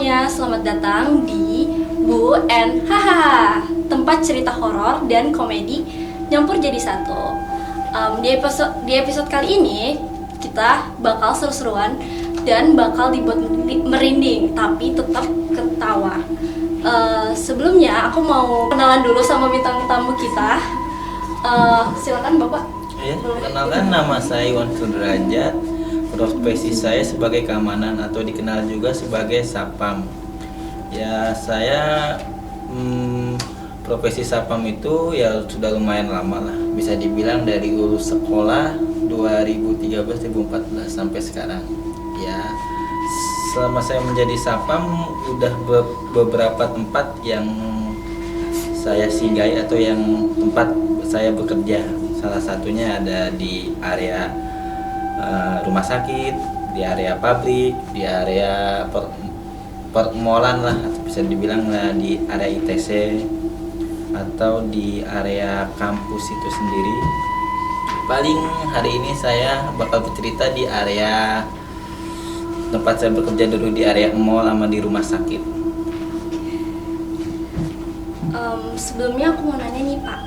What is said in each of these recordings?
semuanya, selamat datang di Bu and Hahaha, tempat cerita horor dan komedi nyampur jadi satu. Di episode kali ini kita bakal seru-seruan dan bakal dibuat merinding, tapi tetap ketawa. Sebelumnya aku mau kenalan dulu sama bintang tamu kita. Silakan Bapak. Ya, kenalkan, nama saya Iwan Sudrajat. Profesi saya sebagai keamanan atau dikenal juga sebagai sapam. Ya, saya profesi sapam itu ya sudah lumayan lama lah. Bisa dibilang dari lulus sekolah 2013-2014 sampai sekarang. Ya, selama saya menjadi sapam udah beberapa tempat yang saya singgahi atau yang tempat saya bekerja. Salah satunya ada di area rumah sakit, di area pabrik, di area permolan lah, bisa dibilang lah di area ITC atau di area kampus itu sendiri. Paling hari ini saya bakal bercerita di area tempat saya bekerja dulu, di area mall sama di rumah sakit. Sebelumnya aku mau nanya nih Pak,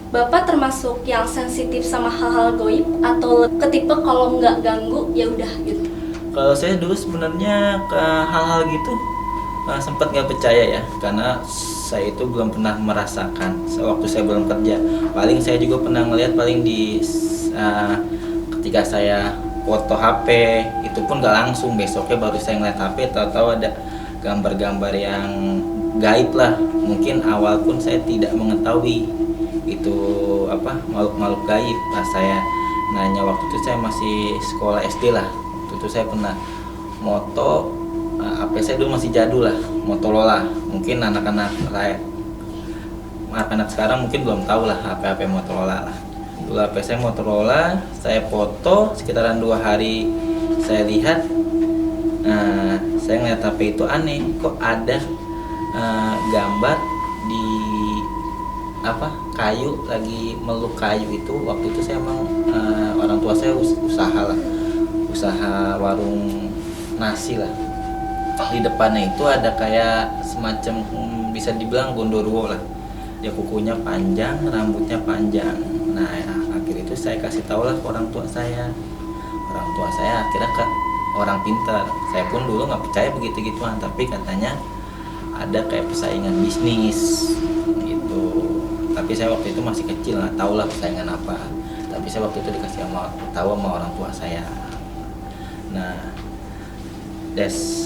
Bapak termasuk yang sensitif sama hal-hal goib atau ketipe kalau nggak ganggu ya udah gitu? Kalau saya dulu sebenarnya ke hal-hal gitu sempat nggak percaya ya, karena saya itu belum pernah merasakan sewaktu saya belum kerja. Paling saya juga pernah ngeliat paling di ketika saya foto HP itu pun nggak langsung, besoknya baru saya ngeliat HP, tahu-tahu ada gambar-gambar yang gaib lah. Mungkin awal pun saya tidak mengetahui itu makhluk gaib. Pas saya nanya, waktu itu saya masih sekolah SD lah, waktu itu saya pernah moto HP saya dulu masih jadul lah, Motorola. Mungkin anak-anak sekarang mungkin belum tahu lah HP Motorola lah. Dulu HP saya Motorola, saya foto sekitaran 2 hari saya lihat, saya ngeliat HP itu aneh, kok ada gambar di kayu, lagi meluk kayu itu. Waktu itu saya emang orang tua saya usaha warung nasi lah. Di depannya itu ada kayak semacam bisa dibilang gondoruo lah. Dia kukunya panjang, rambutnya panjang. Nah, akhir itu saya kasih tahu lah ke orang tua saya. Orang tua saya akhirnya orang pintar. Saya pun dulu nggak percaya begitu-gituan, tapi katanya ada kayak persaingan bisnis gitu. Tapi saya waktu itu masih kecil, nggak tahu lah persaingan apa. Tapi saya waktu itu dikasih tahu sama orang tua saya. Nah,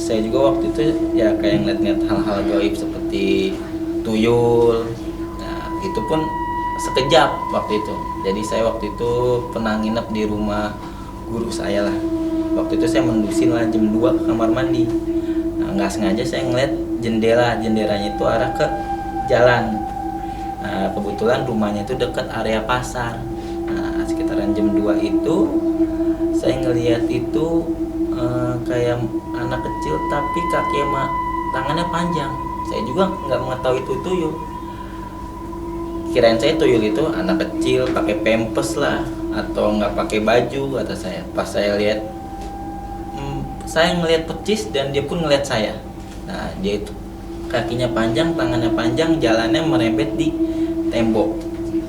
saya juga waktu itu ya kayak ngeliat-ngeliat hal-hal gaib seperti tuyul. Nah, itu pun sekejap waktu itu. Jadi saya waktu itu pernah nginep di rumah guru saya lah. Waktu itu saya mendusin lah jam 2 ke kamar mandi. Nah, nggak sengaja saya ngeliat jendelanya itu arah ke jalan. Nah, kebetulan rumahnya itu dekat area pasar. Nah, sekitaran jam 2 itu saya ngelihat itu kayak anak kecil tapi kakinya tangannya panjang. Saya juga nggak mengetahui itu tuyul. Kirain saya tuyul itu anak kecil pakai pampers lah atau nggak pakai baju, kata saya. Pas saya lihat, saya ngelihat percis dan dia pun ngelihat saya. Nah, dia itu kakinya panjang, tangannya panjang, jalannya merembet di tembok.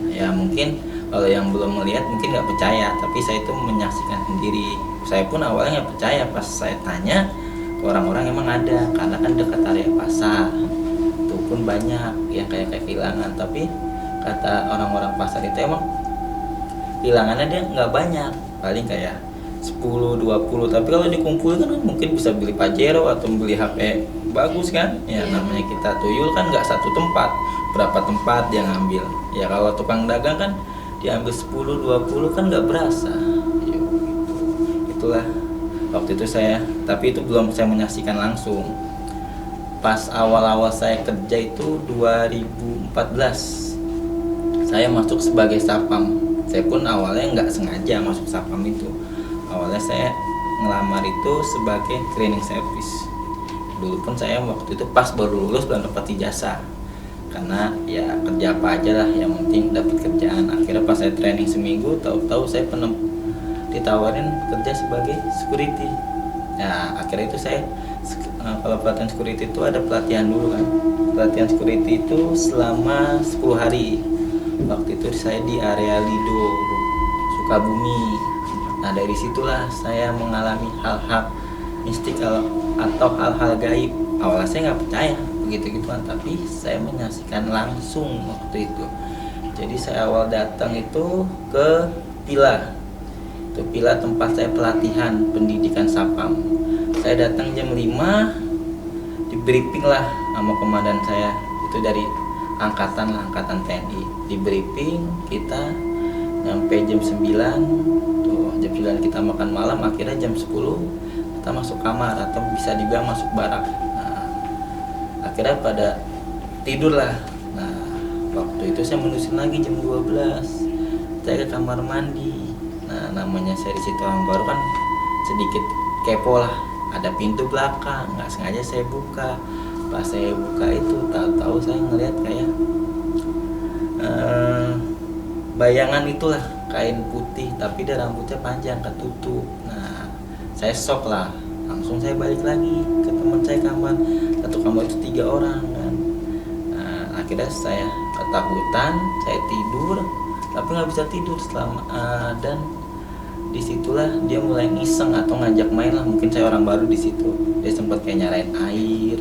Ya mungkin kalau yang belum melihat mungkin nggak percaya, tapi saya itu menyaksikan sendiri. Saya pun awalnya nggak percaya, pas saya tanya ke orang-orang emang ada, karena kan dekat area pasar. Itu pun banyak yang kayak kehilangan, tapi kata orang-orang pasar itu emang hilangannya dia nggak banyak, paling kayak 10-20. Tapi kalau dikumpulkan kan mungkin bisa beli Pajero atau beli HP bagus kan ya. Namanya kita tuyul kan nggak satu tempat, berapa tempat dia ngambil ya. Kalau tukang dagang kan diambil 10-20 kan nggak berasa. Itulah waktu itu saya, tapi itu belum saya menyaksikan langsung. Pas awal-awal saya kerja itu 2014 saya masuk sebagai sapam. Saya pun awalnya nggak sengaja masuk sapam itu. Awalnya saya ngelamar itu sebagai cleaning service. Dulu pun saya waktu itu pas baru lulus belum dapat ijazah, karena ya kerja apa aja lah yang penting dapat kerjaan. Akhirnya pas saya training seminggu, tahu-tahu saya pernah ditawarin kerja sebagai security. Ya akhirnya itu saya kalau pelatihan security itu ada pelatihan dulu kan. Pelatihan security itu selama 10 hari. Waktu itu saya di area Lido Sukabumi. Nah dari situlah saya mengalami hal-hal mistik atau hal-hal gaib. Awalnya saya nggak percaya begitu-gituan, tapi saya menyaksikan langsung waktu itu. Jadi saya awal datang itu ke Pila. Itu Pila tempat saya pelatihan pendidikan Sapam. Saya datang jam 5, di briefing lah sama komandan saya, itu dari angkatan TNI. Di briefing kita sampai jam 9. Tuh, jam 9 kita makan malam, akhirnya jam 10 kita masuk kamar atau bisa dibilang masuk barak. Nah, akhirnya pada tidur lah. Nah, waktu itu saya menusin lagi jam 12. Saya ke kamar mandi. Nah, namanya saya di situ orang baru kan sedikit kepo lah. Ada pintu belakang, nggak sengaja saya buka. Pas saya buka itu, tahu-tahu saya ngelihat kayak bayangan itulah, kain putih tapi dia rambutnya panjang ketutup. Nah, saya shock lah. Langsung saya balik lagi ke teman saya kamar. Satu kamar itu 3 orang kan. Nah, akhirnya saya ketakutan, saya tidur, tapi nggak bisa tidur selama dan disitulah dia mulai iseng atau ngajak main lah. Mungkin saya orang baru di situ. Dia sempat kayak nyalain air,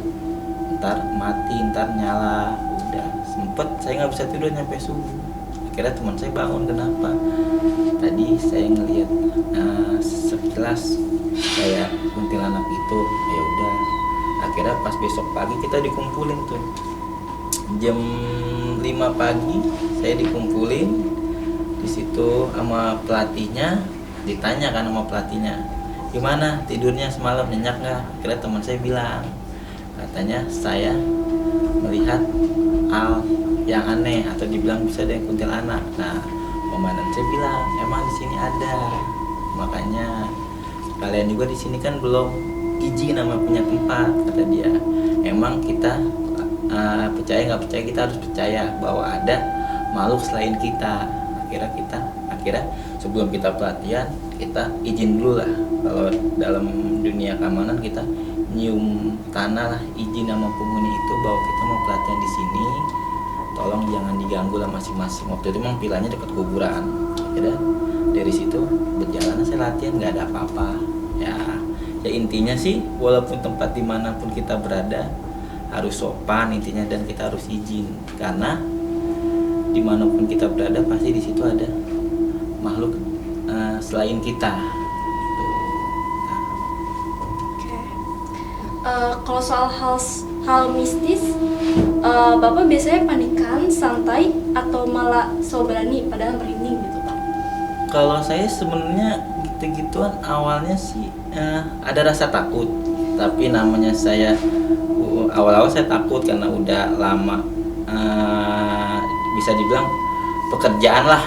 ntar mati, ntar nyala. Udah sempet saya nggak bisa tidur nyampe subuh. Akhirnya teman saya bangun, kenapa? Tadi saya ngelihat sekilas kayak kuntilanak itu. Ya udah. Akhirnya pas besok pagi kita dikumpulin tuh. Jam 5 pagi saya dikumpulin di situ sama pelatihnya. Ditanya kan sama pelatihnya, gimana tidurnya semalam, nyenyak nggak? Akhirnya teman saya bilang, katanya saya melihat hal yang aneh atau dibilang bisa ada yang kuntilanak. Nah, komandan saya bilang emang di sini ada, makanya kalian juga di sini kan belum izin sama punya tempat, kata dia. Emang kita percaya nggak percaya, kita harus percaya bahwa ada makhluk selain kita. Akhirnya sebelum kita pelatihan kita izin dulu lah. Kalau dalam dunia keamanan kita nyium tanah lah, izin sama penghuni itu bahwa kita mau pelatihan di sini, tolong jangan diganggu lah masing-masing. Waktu itu memang pilanya dekat kuburan. Akhirnya dari situ berjalan saya latihan, nggak ada apa-apa. Ya intinya sih walaupun tempat dimanapun kita berada harus sopan intinya, dan kita harus izin, karena dimanapun kita berada pasti di situ ada makhluk selain kita. Oke. Kalau soal hal mistis, Bapak biasanya panikan, santai, atau malah so berani padahal merinding gitu Pak? Kalau saya sebenarnya gitu-gituan awalnya sih ada rasa takut, tapi namanya saya awal-awal saya takut karena udah lama bisa dibilang pekerjaan lah.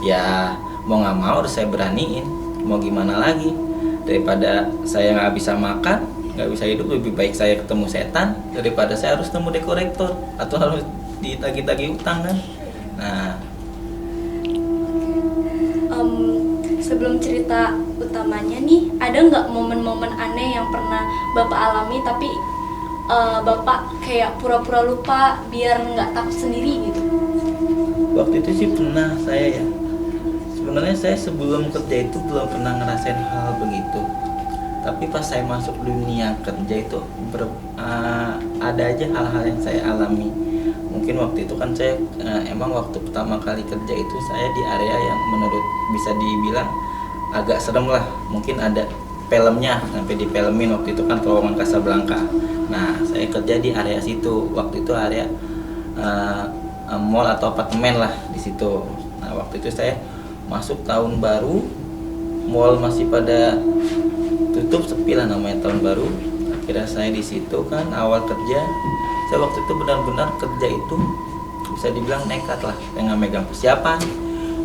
Ya mau nggak mau harus saya beraniin, mau gimana lagi, daripada saya nggak bisa makan, nggak bisa hidup, lebih baik saya ketemu setan daripada saya harus temu dekorektor atau harus ditagih-tagih utang kan. Nah, sebelum cerita utamanya nih, ada nggak momen-momen aneh yang pernah Bapak alami tapi Bapak kayak pura-pura lupa biar nggak takut sendiri gitu? waktu itu sih pernah saya ya. Sebenarnya saya sebelum kerja itu belum pernah ngerasain hal begitu. Tapi pas saya masuk dunia kerja itu ada aja hal-hal yang saya alami. Mungkin waktu itu kan saya emang waktu pertama kali kerja itu saya di area yang menurut bisa dibilang agak serem lah. Mungkin ada filmnya sampai difilmin waktu itu kan, Terowongan Casablanca. Nah, saya kerja di area situ. Waktu itu area mall atau apartemen lah di situ. Nah, waktu itu saya masuk tahun baru, mall masih pada tutup, sepi lah namanya tahun baru. Akhirnya saya di situ kan awal kerja. Saya waktu itu benar-benar kerja itu bisa dibilang nekat lah, nggak megang persiapan,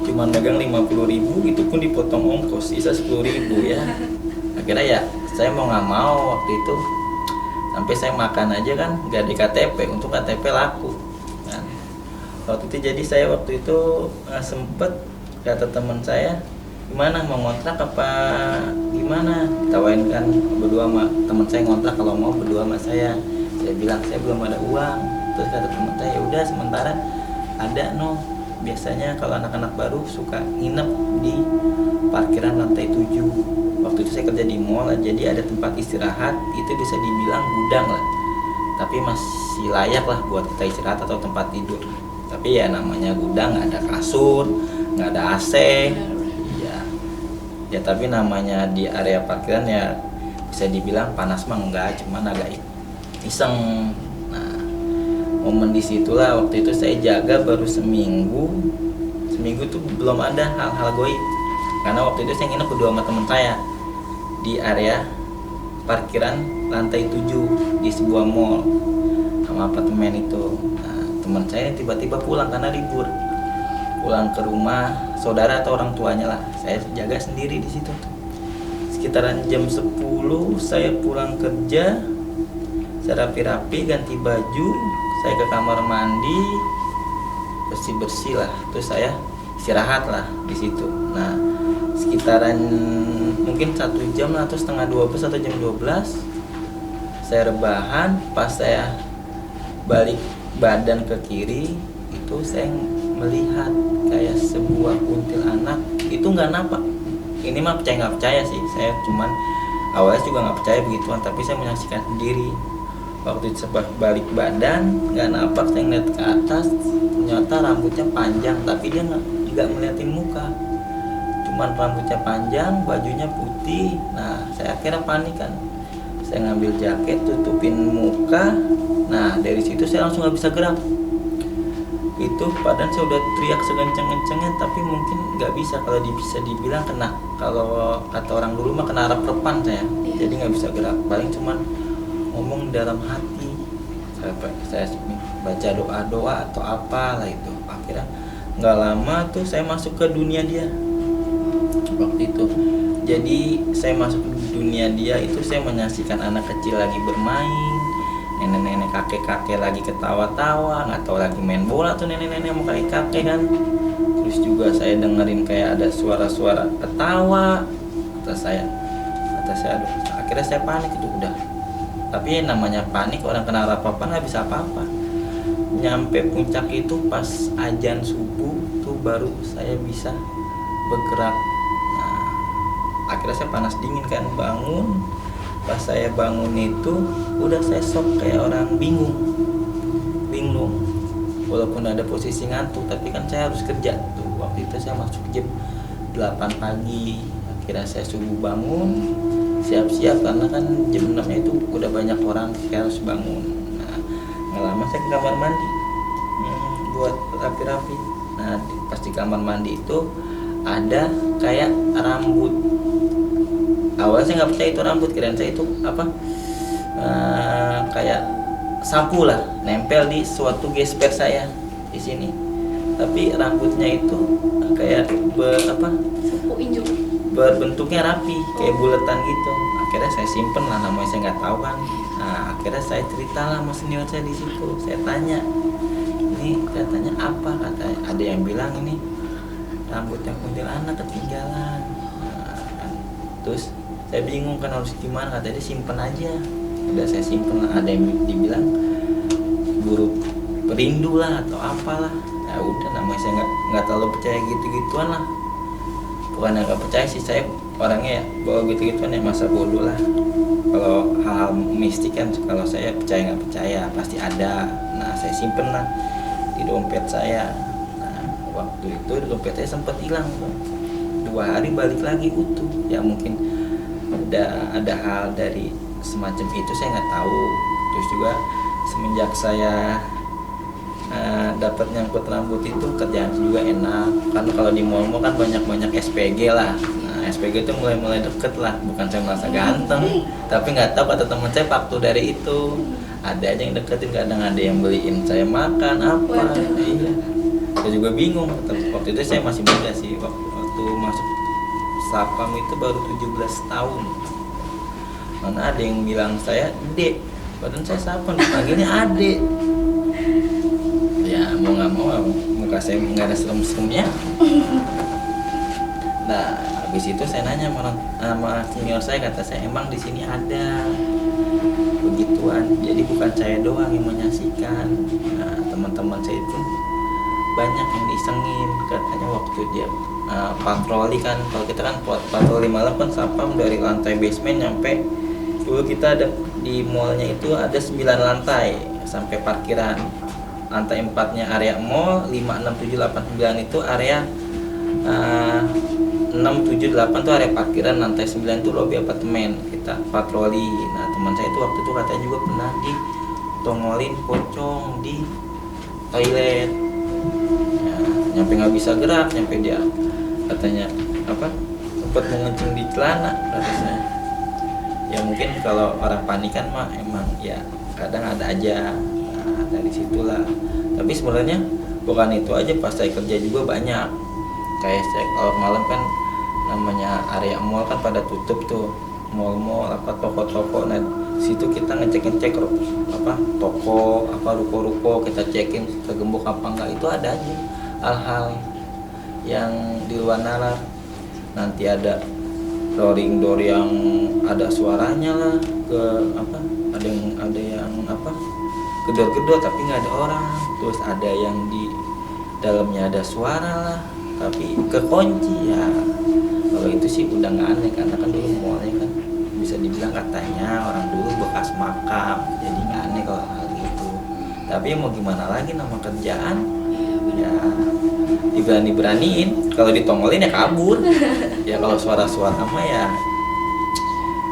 cuma megang 50.000, itu pun dipotong ongkos, sisa 10.000 ya. Akhirnya ya saya mau nggak mau waktu itu, sampai saya makan aja kan nggak di KTP, untuk KTP laku kan. Waktu itu jadi saya waktu itu sempet kata teman saya, gimana mau ngontrak apa gimana, ditawain kan berdua sama teman saya ngontrak, kalau mau berdua sama saya bilang saya belum ada uang. Terus kata teman saya ya udah sementara ada biasanya kalau anak-anak baru suka nginep di parkiran lantai 7. Waktu itu saya kerja di mall, jadi ada tempat istirahat, itu bisa dibilang gudang lah, tapi masih layak lah buat kita istirahat atau tempat tidur. Tapi ya namanya gudang, nggak ada kasur, nggak ada AC. Ya tapi namanya di area parkiran ya bisa dibilang panas mah enggak, cuman agak iseng. Nah, momen disitulah waktu itu saya jaga baru seminggu tuh belum ada hal-hal goib, karena waktu itu saya nginep berdua sama teman saya di area parkiran lantai 7 di sebuah mall sama apartemen itu. Nah, teman saya tiba-tiba pulang karena libur, pulang ke rumah saudara atau orang tuanya lah. Saya jaga sendiri di situ tuh. Sekitaran jam 10 saya pulang kerja, saya rapi-rapi ganti baju, saya ke kamar mandi, bersih-bersih lah, terus saya istirahat lah di situ. Nah, sekitaran mungkin 1 jam lah, atau setengah 12 atau jam 12 saya rebahan. Pas saya balik badan ke kiri itu saya melihat kayak sebuah kuntilanak. Itu nggak nampak. Ini mah percaya nggak percaya sih, saya cuman awalnya juga nggak percaya begituan, tapi saya menyaksikan sendiri. Waktu itu balik badan nggak nampak, saya ngeliat ke atas, ternyata rambutnya panjang, tapi dia nggak ngeliatin muka, cuman rambutnya panjang, bajunya putih. Nah, saya akhirnya panik kan, saya ngambil jaket tutupin muka. Nah, dari situ saya langsung nggak bisa gerak. Itu padahal saya udah teriak sekenceng-kencengnya, tapi mungkin nggak bisa, kalau bisa dibilang kena, kalau kata orang dulu mah kena rep-repan saya. Jadi nggak bisa gerak, paling cuman ngomong dalam hati. Saya baca doa-doa atau apa lah itu. Akhirnya nggak lama tuh saya masuk ke dunia dia waktu itu. Jadi saya masuk ke dunia dia itu, saya menyaksikan anak kecil lagi bermain, nenek-nenek kakek-kakek lagi ketawa-tawa, nggak tahu lagi main bola tuh nenek-nenek sama kakek-kakek kan. Terus juga saya dengerin kayak ada suara-suara ketawa atas saya. Aduh, akhirnya saya panik itu udah. Tapi namanya panik, orang kena apa-apa nggak bisa apa-apa. Nyampe puncak itu pas azan subuh tuh baru saya bisa bergerak. Nah, akhirnya saya panas dingin kan, bangun. Pas saya bangun itu udah saya shock, kayak orang bingung. Walaupun ada posisi ngantuk, tapi kan saya harus kerja tuh. Waktu itu saya masuk jam 8 pagi. Akhirnya saya subuh bangun, siap-siap karena kan jam 6 itu udah banyak orang, saya harus bangun. Nah, nggak lama saya ke kamar mandi buat rapi-rapi. Nah, pas di kamar mandi itu ada kayak rambut. Awalnya saya nggak percaya itu rambut, kirain saya itu apa, kayak sapu lah, nempel di suatu gesper saya di sini. Tapi rambutnya itu kayak Sapu injuk, berbentuknya rapi, kayak buletan gitu. Akhirnya saya simpen lah, namanya saya nggak tahu kan. Nah, akhirnya saya cerita lah sama senior saya di situ. Saya tanya, ini katanya apa? Katanya ada yang bilang ini rambutnya kuntilanak ketinggalan. Nah, kan. Terus saya bingung kan harus gimana, katanya simpen aja. Udah saya simpen lah. Ada yang dibilang buruk perindu lah atau apalah. Ya udah, namanya saya nggak terlalu percaya gitu-gituan lah. Bukan nggak percaya sih, saya orangnya ya bawa gitu-gituan ya masa bodoh lah. Kalau hal-hal mistik kan, kalau saya percaya nggak percaya pasti ada. Nah, saya simpen lah di dompet saya. Nah, waktu itu dompet saya sempat hilang tuh. 2 hari balik lagi utuh. Ya mungkin ada hal dari semacam itu, saya nggak tahu. Terus juga semenjak saya dapat nyangkut rambut itu, kerjaan juga enak. Kan kalau di mall kan banyak SPG lah. Nah, SPG itu mulai deket lah. Bukan saya merasa ganteng, tapi nggak tahu, kata teman saya waktu dari itu ada aja yang deketin, kadang ada yang beliin saya makan apa. Iya, saya juga bingung. Waktu itu saya masih muda sih, waktu masuk Sapam itu baru 17 tahun. Mana ada yang bilang saya Dek, padahal saya Sapam, dipanggilnya Adek. Ya mau nggak mau muka saya nggak ada serem-seremnya. Nah, Habis itu saya nanya sama senior saya, kata saya emang di sini ada begituan, jadi bukan saya doang yang menyaksikan. Nah, teman-teman saya itu banyak yang disengin, katanya waktu dia patroli kan, kalau kita kan patroli malam kan sapam dari lantai basement nyampe, dulu kita ada di mallnya itu ada 9 lantai sampai parkiran. Lantai 4-nya area mall, 5, 6, 7, 8, 9 itu area 6, 7, 8 tuh area parkiran, lantai 9 itu lobi apartemen. Kita patroli. Nah, teman saya itu waktu itu katanya juga pernah ditongolin pocong di toilet. Ya, nyampe nggak bisa gerak, nyampe dia katanya sempat mengencing di celana katanya. Ya mungkin kalau orang panik kan mah emang ya kadang ada aja. Nah, dari situlah. Tapi sebenarnya bukan itu aja, pas saya kerja juga banyak. Kayak saya kalau malam kan namanya area mall kan pada tutup tuh, mall-mall toko-toko. Nah situ kita ngecek toko ruko-ruko, kita cekin kegembok apa enggak, itu ada aja hal-hal yang di luar nalar. Nanti ada roaring door yang ada suaranya lah, ada yang gedor-gedor tapi nggak ada orang. Terus ada yang di dalamnya ada suara lah tapi kekunci. Ya kalau itu sih udah nggak aneh, karena kan dulu mallnya kan bisa dibilang katanya orang dulu bekas makam, jadi nggak aneh kalau hal itu. Tapi mau gimana lagi, nama kerjaan ya diberani-beraniin. Kalau ditongolin ya kabur. Ya kalau suara-suara mah ya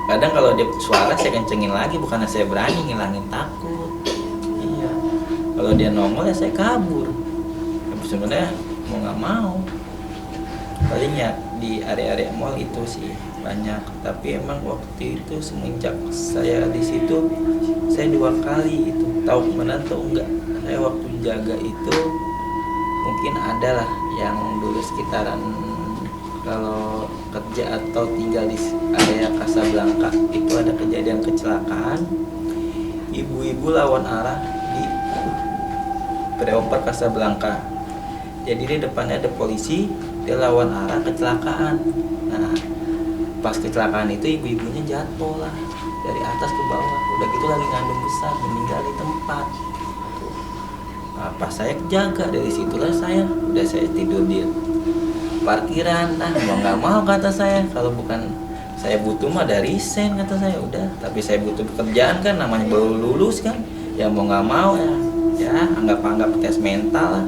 kadang kalau dia suara saya kencengin lagi, bukannya saya berani ngilangin takut. Iya, kalau dia nongol ya saya kabur. Ya, sebenarnya mau nggak mau. Paling ya di area-area mall itu sih banyak. Tapi emang waktu itu semenjak saya di situ saya 2 kali itu tahu mana tahu enggak. Saya waktu jaga itu mungkin ada lah yang dulu sekitaran, kalau kerja atau tinggal di area Casablanca itu ada kejadian kecelakaan ibu-ibu lawan arah di Preoper Casablanca. Jadi di depannya ada polisi, dia lawan arah, kecelakaan. Nah pas kecelakaan itu ibu-ibunya jatuh lah dari atas ke bawah, udah gitu lagi ngandung besar, meninggal di tempat. Nah, pas saya jaga, dari situlah saya tidur di parkiran. Nah mau nggak mau kata saya, kalau bukan saya butuh mah dari sen kata saya, udah. Tapi saya butuh pekerjaan kan, namanya baru lulus kan, ya mau nggak mau ya anggap tes mental lah.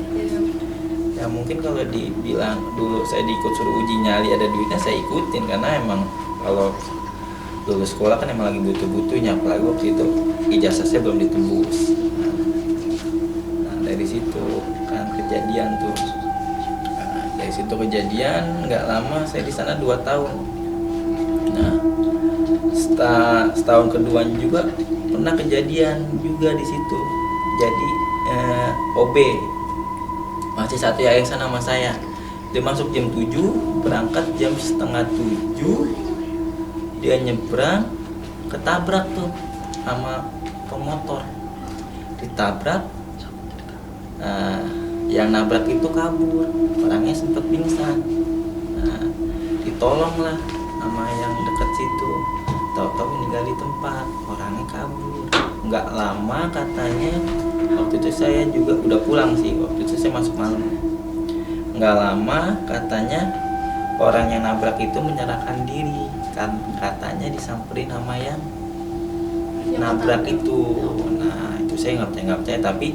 Ya mungkin kalau dibilang dulu saya diikut suruh uji nyali ada duitnya, saya ikutin, karena emang kalau lulus sekolah kan emang lagi butuh-butuhnya, apalagi waktu itu ijazah saya belum ditembus. Nah dari situ kan kejadian tuh. Nah, dari situ kejadian nggak lama saya di sana 2 tahun. Nah setahun kedua juga pernah kejadian juga di situ. Jadi OB masih satu yayasan sama saya. Dia masuk jam 7, berangkat jam setengah 7. Dia nyebrang, ketabrak tuh sama pemotor. Ditabrak, yang nabrak itu kabur, orangnya sempat pingsan. Nah, ditolong lah sama yang dekat situ. Tahu-tahu meninggal di tempat, orangnya kabur. Nggak lama katanya, waktu itu saya juga udah pulang sih, waktu itu saya masuk malam. Nggak lama katanya orang yang nabrak itu menyerahkan diri, kan katanya disamperin sama yang nabrak itu. Nah itu saya nggak percaya, tapi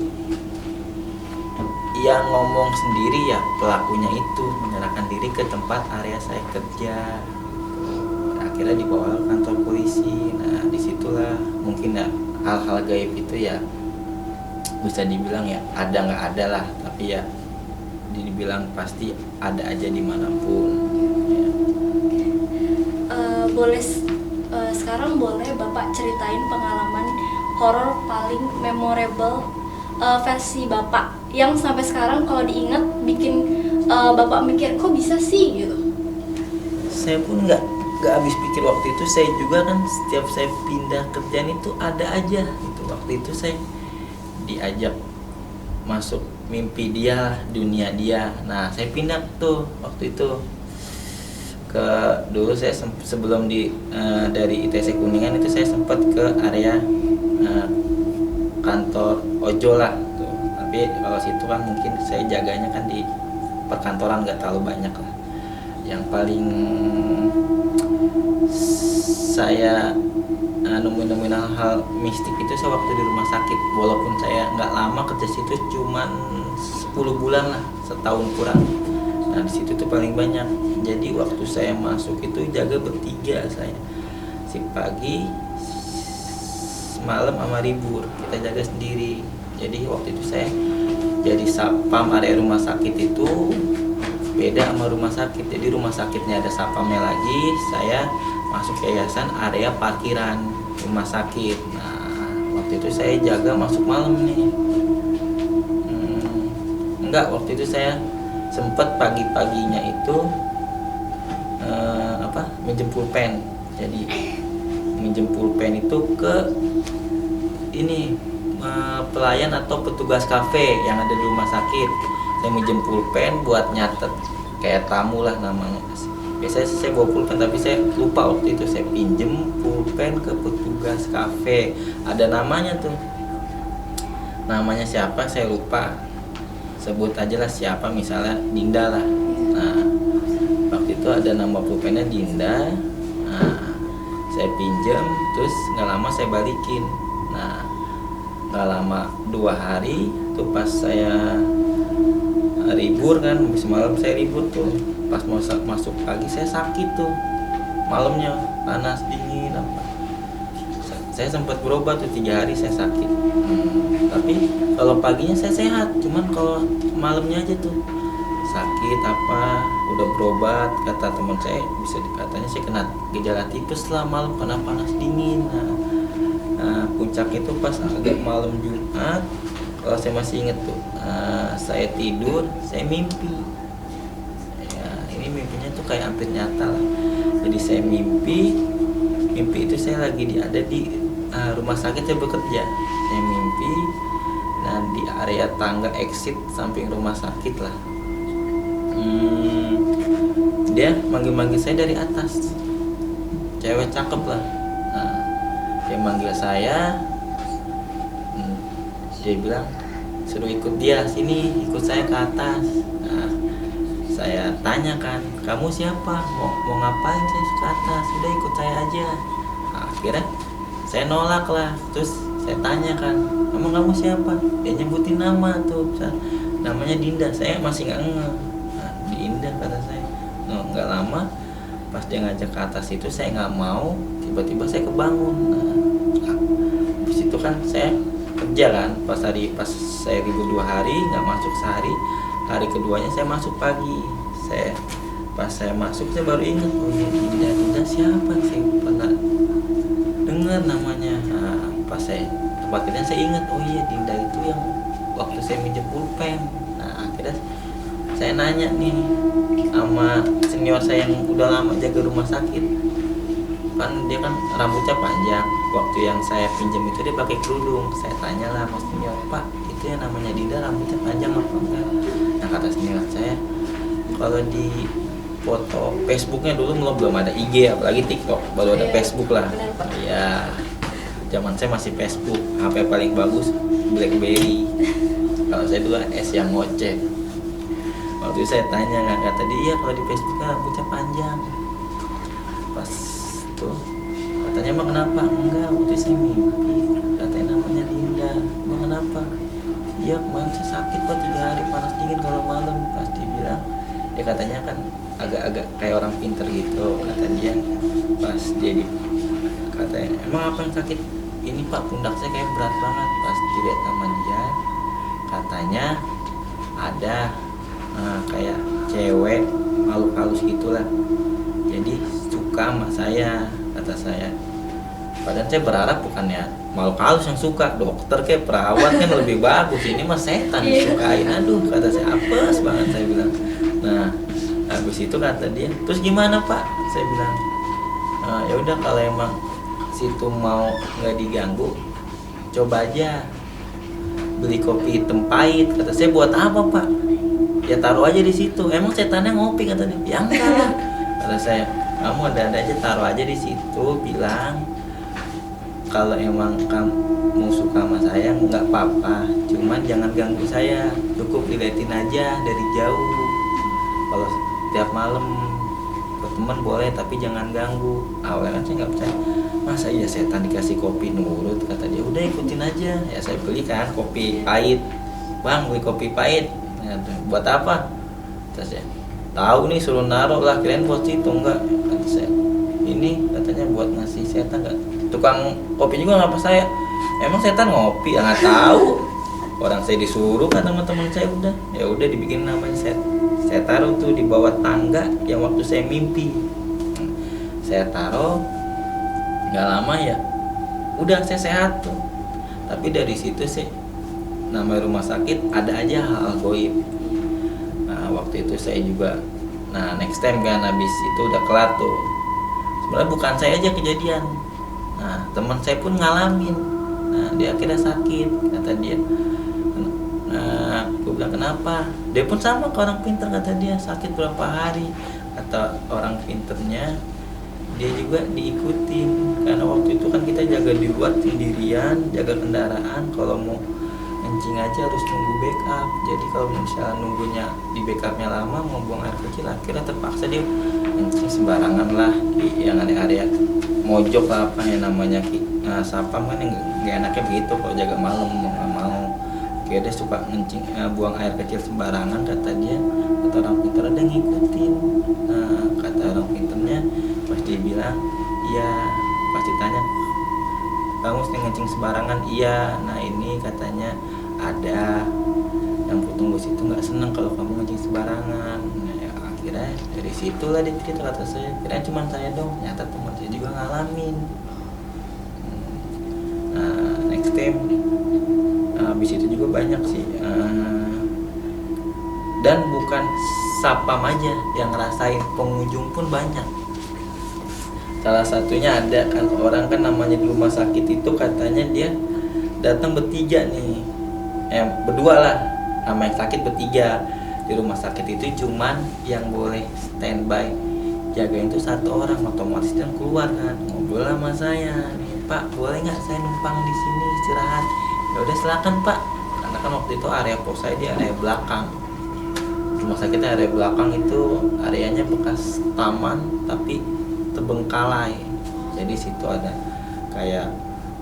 yang ngomong sendiri ya pelakunya itu menyerahkan diri ke tempat area saya kerja. Akhirnya dibawa ke kantor polisi. Nah disitulah mungkin ya hal-hal gaib itu ya bisa dibilang ya ada nggak ada lah, tapi ya dibilang pasti ada aja dimanapun ya. Sekarang boleh Bapak ceritain pengalaman horor paling memorable versi Bapak yang sampai sekarang kalau diingat bikin Bapak mikir kok bisa sih gitu. Saya pun nggak habis pikir waktu itu. Saya juga kan setiap saya pindah kerjaan itu ada aja gitu. Waktu itu saya diajak masuk mimpi dia, dunia dia. Nah saya pindah tuh waktu itu ke dulu saya sebelum dari ITC Kuningan itu saya sempat ke area kantor ojol lah tuh. Tapi kalau situ kan mungkin saya jaganya kan di perkantoran, nggak terlalu banyak lah. Yang paling saya nemuin hal mistik itu saya waktu di rumah sakit. Walaupun saya nggak lama kerja situ, cuman 10 bulan lah, setahun kurang. Nah di situ tuh paling banyak. Jadi waktu saya masuk itu jaga bertiga saya, si pagi, malam sama libur kita jaga sendiri. Jadi waktu itu saya jadi satpam area rumah sakit itu beda sama rumah sakit. Jadi rumah sakitnya ada satpamnya lagi, saya masuk yayasan area parkiran rumah sakit. Nah waktu itu saya jaga masuk malam nih. Enggak, waktu itu saya sempet pagi-paginya itu minjem pulpen. Jadi minjem pulpen itu ke ini pelayan atau petugas kafe yang ada di rumah sakit. Saya minjem pulpen buat nyatet kayak tamu lah namanya. Biasanya saya bawa pulpen tapi saya lupa waktu itu saya pinjem pulpen ke petugas kafe. Ada namanya tuh, namanya siapa saya lupa, sebut aja lah siapa, misalnya Dinda lah. Nah waktu itu ada nama pulpennya Dinda. Nah saya pinjam, terus nggak lama saya balikin. Nah nggak lama 2 hari tuh pas saya libur kan, semalam saya libur tuh, pas mau masuk pagi saya sakit tuh, malamnya panas dingin apa. Saya sempat berobat tuh 3 hari saya sakit. Tapi kalau paginya saya sehat, cuman kalau malamnya aja tuh sakit apa, udah berobat, kata teman saya bisa katanya saya kena gejala tipes lah malam karena panas dingin. Nah puncak itu pas agak malam Jumat, kalau saya masih inget tuh, saya tidur, saya mimpi. Ya, ini mimpinya tuh kayak hampir nyata lah. Jadi saya mimpi itu saya lagi ada di rumah sakit saya bekerja. Saya mimpi, nah di area tangga exit samping rumah sakit lah. Dia manggil saya dari atas, cewek cakep lah. Nah, dia manggil saya, dia bilang suruh ikut dia sini, ikut saya ke atas. Nah, saya tanya kan, kamu siapa, mau ngapain saya ke atas, udah ikut saya aja. Nah, akhirnya saya nolak lah, terus saya tanya kan, emang kamu siapa? Dia nyebutin nama tuh, namanya Dinda. Saya masih nggak ngeh. Nah, Dinda kata saya. Nggak lama pas dia ngajak ke atas itu saya nggak mau, tiba-tiba saya kebangun. Nah, habis itu kan saya kerja kan, pas saya libur 2 hari nggak masuk sehari, hari keduanya saya masuk pagi. Pas saya masuk saya baru ingat, oh iya Dinda siapa, saya pernah dengar namanya. Nah, pas saya tempatnya saya ingat, oh iya Dinda itu yang waktu saya minjem pulpen. Nah akhirnya saya nanya nih sama senior saya yang udah lama jaga rumah sakit, kan dia kan rambutnya panjang, waktu yang saya pinjam itu dia pakai kerudung. Saya tanya lah sama senior, Pak itu yang namanya Dinda rambutnya panjang apa enggak? Nah kata senior saya, kalau di foto Facebooknya dulu belum ada IG apalagi TikTok, baru ada Facebook lah. Ya zaman saya masih Facebook, HP paling bagus BlackBerry. Kalau saya dulu S yang ngoceh. Waktu itu saya tanya, nggak kata dia kalau di Facebook kan rambutnya panjang. Pas tuh katanya emang kenapa? Enggak, waktu itu saya mimpi katanya namanya Dinda. Emang kenapa? Iya kemarin saya sakit kok 3 hari panas dingin kalau malam. Pasti bilang dia katanya kan agak-agak kayak orang pinter gitu, kata dia. Pas dia katanya emang apa yang sakit? Ini Pak pundak saya kayak berat banget. Pas dilihat sama dia katanya ada kayak cewek makhluk halus gitulah, jadi suka sama saya, kata saya. Padahal saya berharap bukannya makhluk halus yang suka, dokter kayak perawat kan lebih bagus, ini mah setan disukain. Aduh kata saya, apes banget saya bilang. Nah habis itu kata dia, terus gimana Pak? Saya bilang ya udah kalau emang situ mau nggak diganggu, coba aja beli kopi hitam pahit. Kata saya, buat apa Pak? Ya taruh aja di situ. Emang setannya ngopi, kata dia. Ya enggak lah. kata saya, kamu ada aja, taruh aja di situ, bilang kalau emang kamu suka sama saya nggak apa-apa, cuman jangan ganggu saya, cukup diliatin aja dari jauh. Kalau tiap malam berteman boleh, tapi jangan ganggu. Awalnya kan saya nggak percaya, masa iya setan dikasih kopi nurut, kata dia. Udah ikutin aja. Ya saya beli kan kopi pahit, bang beli kopi pahit. Ya, buat apa? Kata saya, tahu nih, suruh naruh lah, kirain buat situ. Enggak, kata saya, ini katanya buat ngasih setan. Nggak, tukang kopi juga ngapa saya, emang setan ngopi? Ya nggak tahu, orang saya disuruh kan sama teman saya. Udah dibikin namanya set. Saya taruh tuh di bawah tangga yang waktu saya mimpi. Saya taruh, nggak lama ya udah saya sehat tuh. Tapi dari situ sih, namanya rumah sakit ada aja hal goib. Nah waktu itu saya juga, nah next time kan habis itu udah kelar tuh, sebenarnya bukan saya aja kejadian. Nah teman saya pun ngalamin. Nah dia akhirnya sakit, kata dia. Nah gue bilang kenapa, dia pun sama ke orang pinter, kata dia sakit berapa hari. Kata orang pinternya, dia juga diikutin karena waktu itu kan kita jaga di luar sendirian, jaga kendaraan. Kalau mau kencing aja harus nunggu backup. Jadi kalau misalnya nunggunya di backupnya lama, mau buang air kecil, akhirnya terpaksa dia kencing sembarangan lah di yang area mojok lah, apa yang namanya sapam kan, yang nggak enaknya begitu kalau jaga malam, mau nggak mau. Kayak dia suka ngencing, buang air kecil sembarangan, kata dia. Kata orang pinter, ada ngikutin. Nah kata orang pinternya, pas dia bilang iya, pasti tanya, kamu sering ngencing sembarangan? Iya. Nah ini katanya ada yang tunggu situ nggak seneng kalau kamu ngencing sembarangan. Nah ya, akhirnya dari situlah dia cerita, kata saya, kira cuma saya dong, ternyata teman saya juga ngalamin. Nah next time, habis itu juga banyak sih, dan bukan sapam aja yang ngerasain, pengunjung pun banyak. Salah satunya ada kan orang kan namanya di rumah sakit itu, katanya dia datang bertiga nih, berdua lah, sama yang sakit bertiga. Di rumah sakit itu cuman yang boleh standby jagain itu satu orang, otomatis dan keluar kan, ngobrol sama saya, nih Pak boleh nggak saya numpang di sini istirahat? Ya udah silakan Pak, karena kan waktu itu area pos saya di area belakang. Rumah sakitnya area belakang itu areanya bekas taman tapi terbengkalai. Jadi situ ada kayak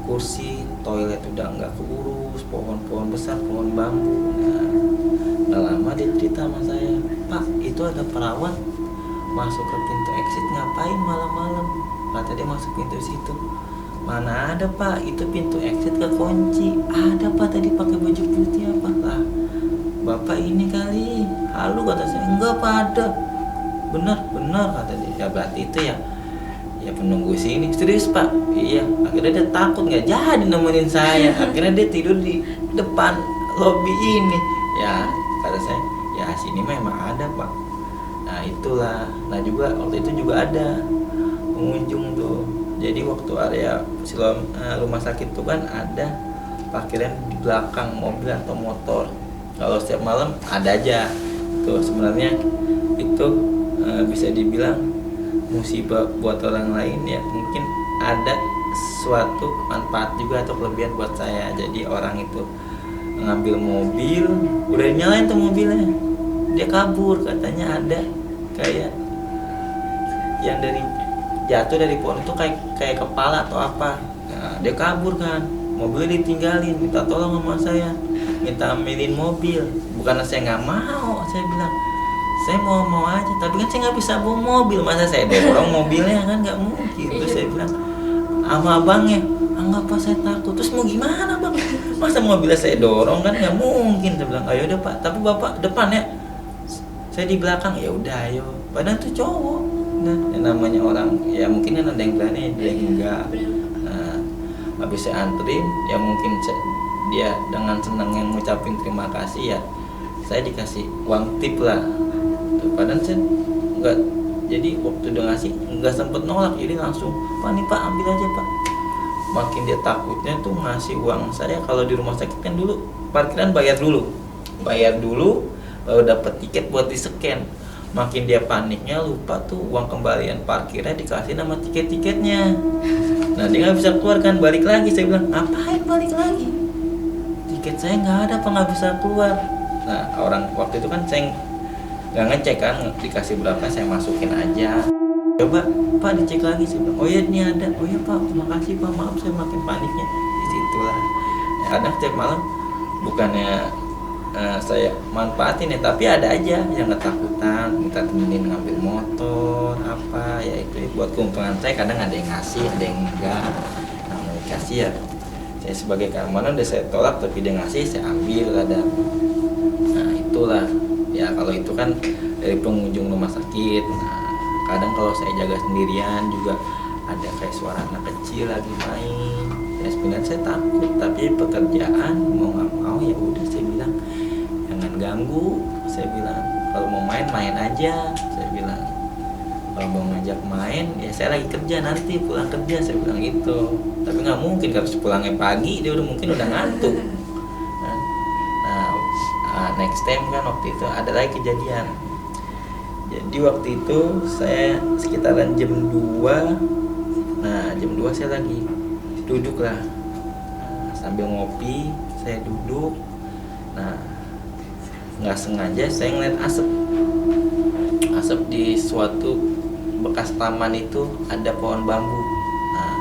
kursi, toilet udah nggak keurus, pohon-pohon besar, pohon bambu. Nah, nggak lama dia cerita sama saya, Pak itu ada perawat masuk ke pintu exit, ngapain malam-malam? Kata dia masuk pintu situ. Mana ada Pak, itu pintu exit kekunci. Ada Pak, tadi pakai baju putih apa lah, Bapak ini kali halu, kata saya. Enggak Pak, ada, benar kata dia. Ya berarti itu ya penunggu sini. Serius Pak? Iya. Akhirnya dia takut, nggak jadi nemenin saya. Akhirnya dia tidur di depan lobi ini. Ya kata saya, ya sini memang ada Pak. Nah itulah. Nah juga waktu itu juga ada pengunjung tuh. Jadi waktu area rumah sakit tuh kan ada parkiran di belakang mobil atau motor. Kalau setiap malam ada aja tuh. Sebenarnya itu bisa dibilang musibah buat orang lain ya, mungkin ada suatu manfaat juga atau kelebihan buat saya. Jadi orang itu ngambil mobil, udah nyalain tuh mobilnya, dia kabur, katanya ada kayak yang dari jatuh dari pohon itu kayak kepala atau apa. Nah, dia kabur kan, mobilnya ditinggalin, minta tolong sama saya, minta ambilin mobil. Bukan saya nggak mau, saya bilang saya mau aja, tapi kan saya nggak bisa bawa mobil, masa saya dorong mobilnya, kan nggak mungkin. Terus saya bilang sama abangnya, enggak Pak saya takut. Terus mau gimana Bang, masa mobilnya saya dorong, kan nggak mungkin. Saya bilang ayo udah Pak, tapi Bapak depan ya, saya di belakang. Ya udah ayo, padahal tuh cowok. Nah yang namanya orang ya mungkin kan ada yang berani, ada yang enggak. Nah habis saya anterin, ya mungkin dia dengan senangnya ngucapin terima kasih, ya saya dikasih uang tip lah. Padahal saya enggak, jadi waktu udah ngasih enggak sempet nolak, jadi langsung Pak nih Pak ambil aja Pak. Makin dia takutnya tuh ngasih uang saya. Kalau di rumah sakit kan dulu parkiran bayar dulu baru dapat tiket buat di scan. makin dia paniknya lupa tuh uang kembalian parkirnya dikasih nama tiket-tiketnya. Nah dia nggak bisa keluar kan, balik lagi. Saya bilang ngapain balik lagi, tiket saya nggak ada apa nggak bisa keluar. Nah orang waktu itu kan saya nggak ngecek kan dikasih berapa, saya masukin aja. Coba Pak dicek lagi. Saya bilang oh iya ini ada. Oh iya Pak, terima kasih Pak, maaf saya makin paniknya. Disitulah ya, kadang setiap malam bukannya saya manfaatin ya, tapi ada aja yang ketakutan minta temenin ngambil motor apa ya, itu buat keuntungan saya. Kadang ada yang ngasih, ada yang enggak. Nah mau dikasih ya saya sebagai keamanan udah saya tolak, tapi dia ngasih saya ambil ada. Nah itulah ya, kalau itu kan dari pengunjung rumah sakit. Nah kadang kalau saya jaga sendirian juga ada kayak suara anak kecil lagi main ya, sebenarnya saya takut, tapi pekerjaan mau nggak mau ya udah saya bilang jangan ganggu. Saya bilang kalau mau main main aja, saya bilang kalau mau ngajak main ya saya lagi kerja, nanti pulang kerja, saya bilang gitu. Tapi nggak mungkin harus pulangnya pagi, dia udah mungkin udah ngantuk. Nah, next time kan waktu itu ada lagi kejadian. Jadi waktu itu saya sekitaran jam 2. Nah jam 2 saya lagi duduk lah, sambil ngopi saya duduk. Nah nggak sengaja saya ngeliat asap di suatu bekas taman itu, ada pohon bambu. Nah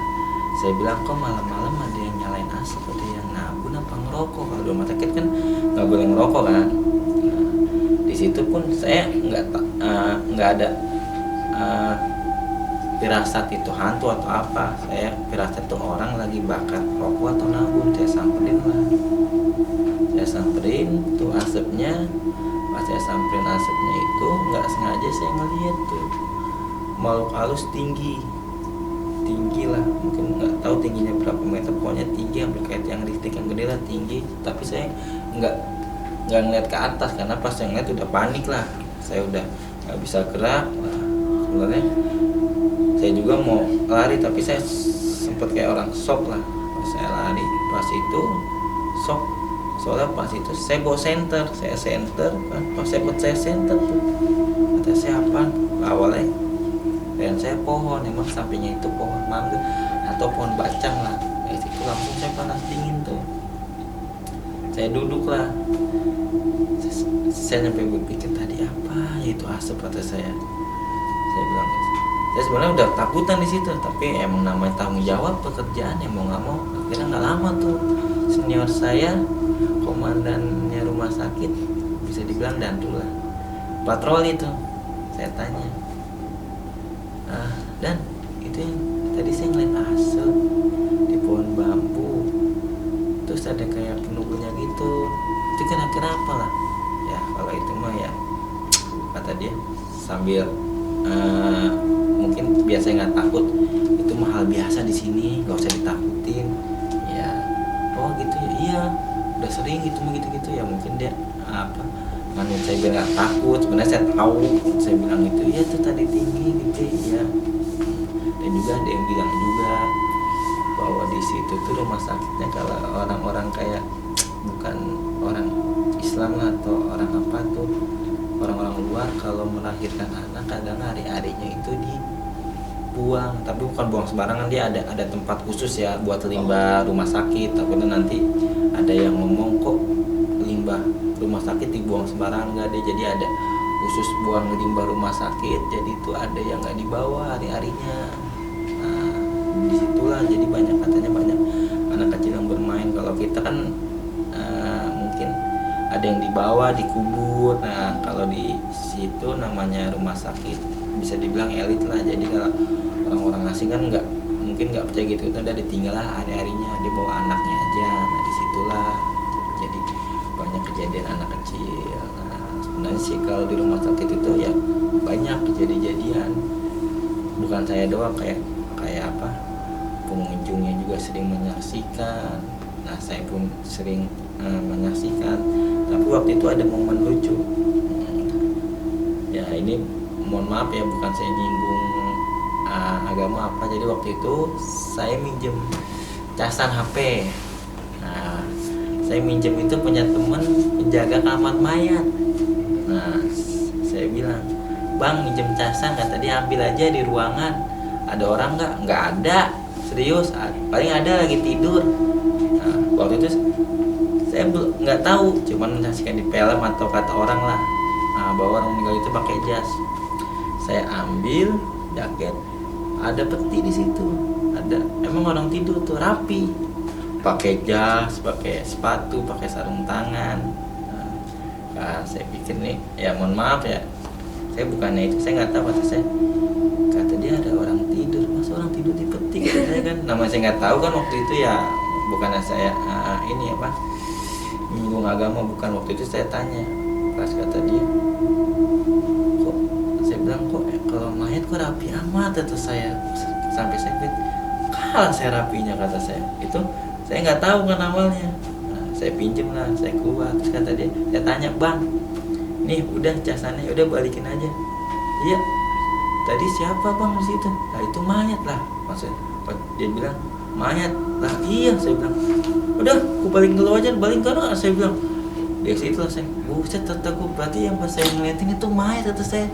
saya bilang kok malam-malam ada yang nyalain asap, ada yang nabun apa ngerokok. Kalau di rumah sakit kan nggak boleh ngerokok kan. Nah, di situ pun saya nggak ada firasat itu hantu atau apa. Saya firasat itu orang lagi bakar rokok atau nabung. Saya samperin tuh asapnya. Pas saya samperin asapnya itu nggak sengaja saya ngeliat tuh makhluk halus tinggi lah, mungkin nggak tahu tingginya berapa meter, pokoknya tinggi hampir kayak yang listrik yang gede lah, tinggi. Tapi saya nggak ngeliat ke atas karena pas saya ngeliat udah panik lah, saya udah nggak bisa gerak. Nah, sebenarnya saya juga mau lari, tapi saya sempet kayak orang shock lah pas saya lari. Pas itu shock, soalnya pas itu saya bawa senter kan, pas saya senter tuh kata saya apa awalnya, dan saya pohon, emang sampingnya itu pohon mangga atau pohon bacang lah. Nah, itu langsung saya panas dingin tuh. Saya duduk lah, saya sampai berpikir tadi apa ya, itu asap kata saya bilang. Saya sebenarnya udah takutan di situ, tapi emang namanya tanggung jawab pekerjaan ya mau nggak mau. Akhirnya nggak lama tuh senior saya, komandannya rumah sakit, bisa dibilang dantul lah, patroli tuh. Saya tanya, dan itu yang tadi saya ngeliat asap di pohon bambu, terus ada kayak penunggunya gitu, itu kenapa lah ya? Kalau itu mah ya kata dia sambil mungkin biasanya nggak takut, itu mah hal biasa di sini, nggak usah ditakutin ya. Oh gitu ya, iya udah sering gitu ya, mungkin dia apa mana saya bilang nggak takut, sebenarnya saya tahu. Saya bilang itu iya tuh tadi tinggi gitu ya. Dan juga ada yang bilang juga bahwa di situ tuh rumah sakitnya kalau orang-orang kayak bukan orang Islam lah atau orang apa tuh, orang-orang luar kalau melahirkan anak kadang hari-harinya itu dibuang, tapi bukan buang sembarangan, dia ada tempat khusus ya buat limbah rumah sakit. Takutnya nanti ada yang ngomong kok limbah rumah sakit dibuang sembarangan, nggak ada. Jadi ada khusus buang limbah rumah sakit, jadi itu ada yang nggak dibawa hari-harinya. Nah disitulah jadi katanya banyak anak kecil yang bermain. Kalau kita kan mungkin ada yang dibawa dikubur. Nah kalau di situ namanya rumah sakit bisa dibilang elit lah, jadi kalau orang-orang asing kan mungkin nggak percaya gitu, itu udah ditinggal lah hari-harinya, dia bawa anaknya aja. Nah disitulah jadi banyak kejadian anak kecil. Nah sebenarnya sih kalau di rumah sakit itu ya banyak kejadian, bukan saya doang, kayak apa, pengunjungnya juga sering menyaksikan. Nah saya pun sering menyaksikan. Tapi waktu itu ada momen lucu. Ya ini mohon maaf ya, bukan saya nyinggung agama apa. Jadi waktu itu saya minjem casan HP. Nah saya minjem itu punya teman penjaga kamar mayat. Nah saya bilang bang minjem casan, kata dia ambil aja di ruangan, ada orang nggak ada, serius, paling ada lagi tidur. Nah, waktu itu saya nggak tahu, cuman menyaksikan di film atau kata orang lah, bahwa orang meninggal itu pakai jas. Saya ambil jaket, ada peti di situ, ada, emang orang tidur tuh rapi, pakai jas, pakai sepatu, pakai sarung tangan. Nah, saya pikir nih, ya mohon maaf ya, saya bukannya itu, saya nggak tahu, kata dia ada orang tidur, masa orang tidur di peti, kata saya kan, namanya saya nggak tahu kan waktu itu ya, bukannya saya ini apa, menyinggung agama, bukan. Waktu itu saya tanya, pas kata dia, kok, saya bilang kok kalau mayat kok rapi amat, kata saya, sampai saya pikir, kalah saya rapinya, kata saya, itu saya nggak tahu kan awalnya. Saya pinjem lah, saya keluar, terus kata dia, saya tanya, bang, nih udah casannya, udah balikin aja. Iya, tadi siapa bang di situ? Nah itu mayat lah, maksudnya. Dia bilang mayat lah, iya, saya bilang, udah, aku balikin dulu aja, balikin kan, saya bilang. Dari situ lah saya, buset, kataku, berarti yang pas saya ngeliatin itu mayat, kata saya.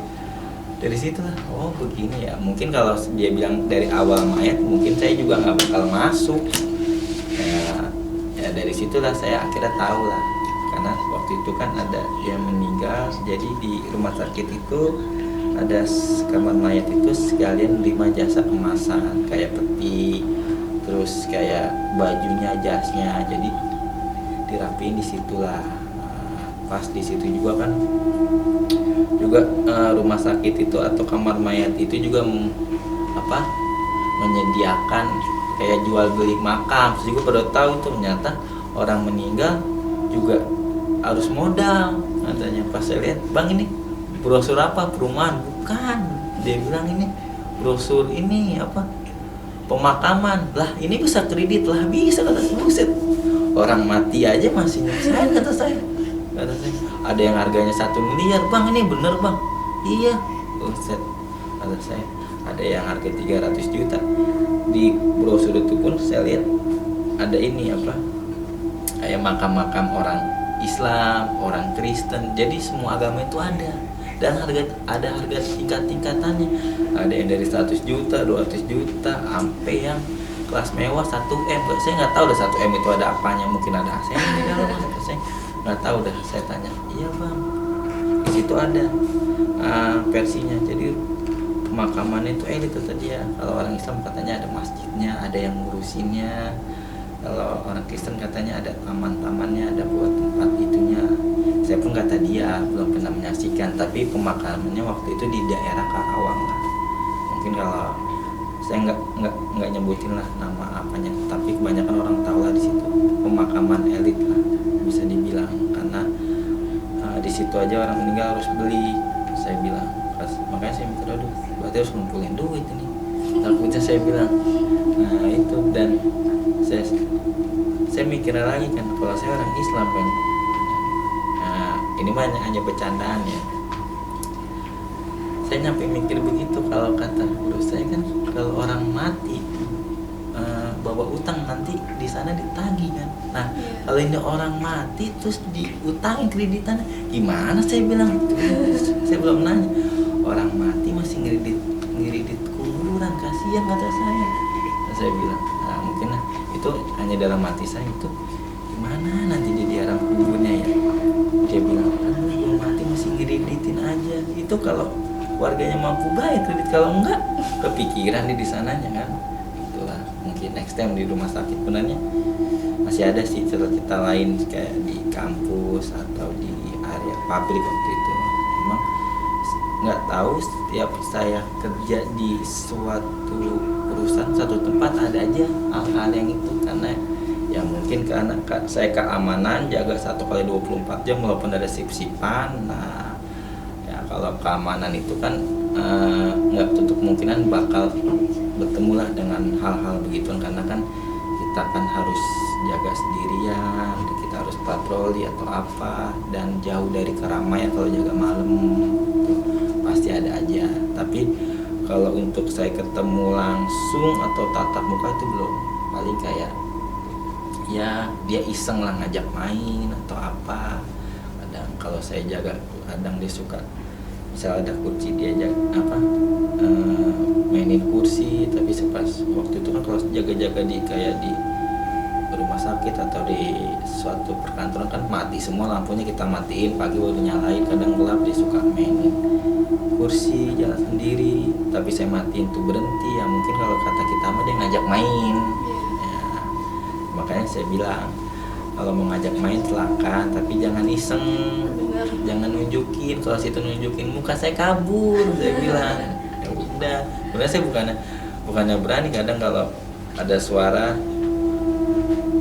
Dari situ lah, oh begini ya. Mungkin kalau dia bilang dari awal mayat, mungkin saya juga nggak bakal masuk. Ya dari situlah saya akhirnya tahu lah, karena waktu itu kan ada yang meninggal, jadi di rumah sakit itu ada kamar mayat itu sekalian 5 jasa kemasan, kayak peti, terus kayak bajunya, jasnya, jadi dirapiin di situlah. Pas di situ juga kan, juga rumah sakit itu atau kamar mayat itu juga menyediakan kayak jual beli makam. Terus juga pada tahu tuh, ternyata orang meninggal juga harus modal katanya. Pas saya lihat, bang ini brosur apa, perumahan? Bukan, dia bilang ini brosur ini apa, pemakaman. Lah ini bisa kredit lah, bisa, kata saya. Buset, orang mati aja masih nyusahin, kata saya. Ada yang harganya 1 miliar, bang ini bener bang? Iya, buset, kata saya. Ada yang harga 300 juta. Di brosur itu pun saya lihat ada ini apa, kayak makam-makam orang Islam, orang Kristen, jadi semua agama itu ada, dan ada harga tingkatannya. Ada yang dari 100 juta, 200 juta, sampai yang kelas mewah 1M. Saya nggak tahu dah 1M itu ada apanya, mungkin ada AC di dalam, saya nggak tahu dah. Saya tanya, iya bang, di situ ada versinya. Jadi pemakaman itu elit, kata dia. Kalau orang Islam katanya ada masjidnya, ada yang ngurusinnya. Kalau orang Kristen katanya ada taman-tamannya, ada buat tempat itunya. Saya pun kata dia belum pernah menyaksikan, tapi pemakamannya waktu itu di daerah Karawang lah. Mungkin kalau saya nggak nyebutin lah nama apanya, tapi kebanyakan orang tahu lah di situ. Pemakaman elit lah bisa dibilang, karena di situ aja orang meninggal harus beli. Saya bilang, makanya saya mikir, aduh, berarti harus ngumpulin duit ini. Takutnya saya bilang, nah itu. Dan saya mikir lagi kan, kalau saya orang Islam kan, nah ini mah hanya bercandaan ya. Saya nyampe mikir begitu, kalau kata guru saya kan, kalau orang mati bawa utang nanti di sana ditagih kan. Nah kalau ini orang mati terus diutangin kreditannya, gimana? Saya bilang, saya belum nanya. Orang mati masih ngeredit kuburan, kasihan, kata saya. Nah, saya bilang, nah mungkin itu hanya dalam hati saya itu, gimana nanti jadi orang kuburnya ya. Dia bilang, belum mati masih ngereditin aja. Itu kalau warganya mampu bayar kredit, kalau enggak kepikiran di sananya kan. Itulah mungkin next time di rumah sakit. Sebenarnya masih ada sih cerita lain kayak di kampus atau di area pabrik waktu itu. Memang nggak tahu, setiap saya kerja di suatu perusahaan, satu tempat, ada aja hal-hal yang itu. Karena ya mungkin karena saya keamanan, jaga 1x24 jam walaupun ada sip-sipan. Nah ya kalau keamanan itu kan nggak tutup kemungkinan bakal bertemu lah dengan hal-hal begitu, karena kan kita kan harus jaga sendirian, kita harus patroli atau apa, dan jauh dari keramaian. Kalau jaga malam pasti ada aja. Tapi kalau untuk saya ketemu langsung atau tatap muka itu belum. Paling kayak ya dia iseng lah ngajak main atau apa. Kadang kalau saya jaga, kadang dia suka misal ada kursi diajak mainin kursi, tapi sepas waktu itu kan kalau jaga-jaga di kayak di rumah sakit atau di suatu perkantoran kan mati semua lampunya, kita matiin, pagi baru nyalain, kadang gelap dia suka mainin kursi jalan sendiri, tapi saya matiin tuh berhenti. Ya mungkin kalau kata kita mah dia ngajak main ya, makanya saya bilang kalau mau ngajak main silakan, tapi jangan iseng, jangan nunjukin. Kalau situ nunjukin muka saya kabur, saya bilang ya udah. Sebenarnya saya bukannya berani, kadang kalau ada suara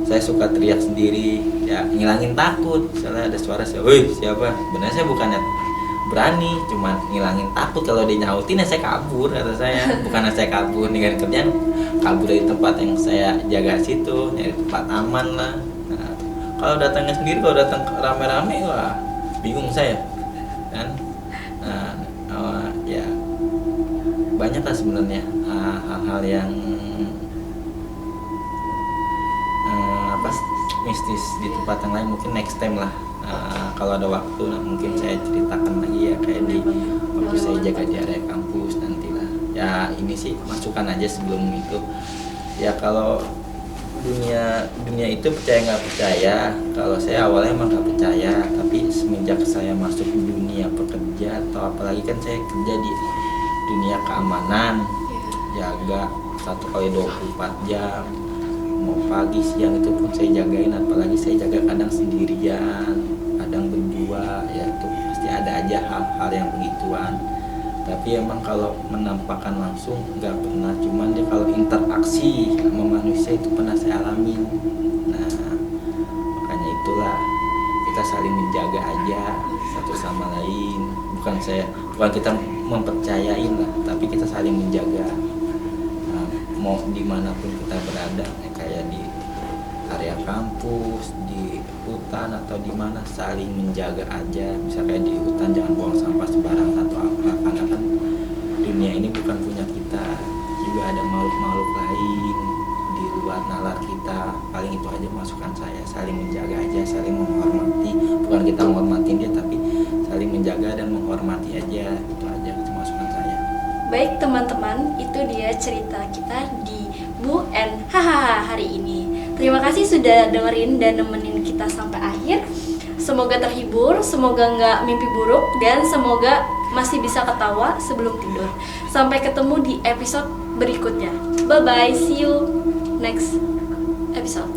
saya suka teriak sendiri ya, ngilangin takut. Misalnya ada suara saya, woi siapa, sebenarnya saya bukannya berani, cuma ngilangin takut. Kalau dia nyautin ya saya kabur, kata saya. Bukannya saya kabur nih kerjaan, kabur dari tempat yang saya jaga situ, nyari tempat aman lah. Nah, kalau datangnya sendiri, kalau datang rame-rame, wah bingung saya kan. Ya banyak lah sebenarnya hal-hal yang mistis di tempat yang lain. Mungkin next time lah, kalau ada waktu mungkin saya ceritakan lagi ya, kayak di waktu saya jaga di area kampus nantilah. Ya ini sih masukan aja sebelum itu. Ya kalau dunia itu percaya nggak percaya, kalau saya awalnya emang nggak percaya, tapi semenjak saya masuk dunia pekerja, atau apalagi kan saya kerja di dunia keamanan, jaga 1x24 jam, mau pagi siang itu pun saya jagain. Apalagi saya jaga kadang sendirian, kadang berdua, ya itu pasti ada aja hal-hal yang begituan. Tapi emang kalau menampakkan langsung nggak pernah, cuman dia kalau interaksi sama manusia itu pernah saya alamin. Nah makanya itulah kita saling menjaga aja satu sama lain. Bukan kita mempercayain lah, tapi kita saling menjaga. Nah, mau dimanapun kita berada, kayak di area kampus, di hutan atau di mana, saling menjaga aja. Misalnya di hutan jangan buang sampah sembarangan atau apa, karena kan dunia ini bukan punya kita, juga ada makhluk-makhluk lain di luar nalar kita. Paling itu aja masukan saya, saling menjaga aja, saling menghormati. Bukan kita menghormatin dia, tapi saling menjaga dan menghormati aja. Itu aja masukan saya. Baik teman-teman, itu dia cerita kita di Bu and Hahaha hari ini. Terima kasih sudah dengerin dan nemenin kita sampai akhir. Semoga terhibur, semoga nggak mimpi buruk, dan semoga masih bisa ketawa sebelum tidur. Sampai ketemu di episode berikutnya. Bye bye, see you next episode.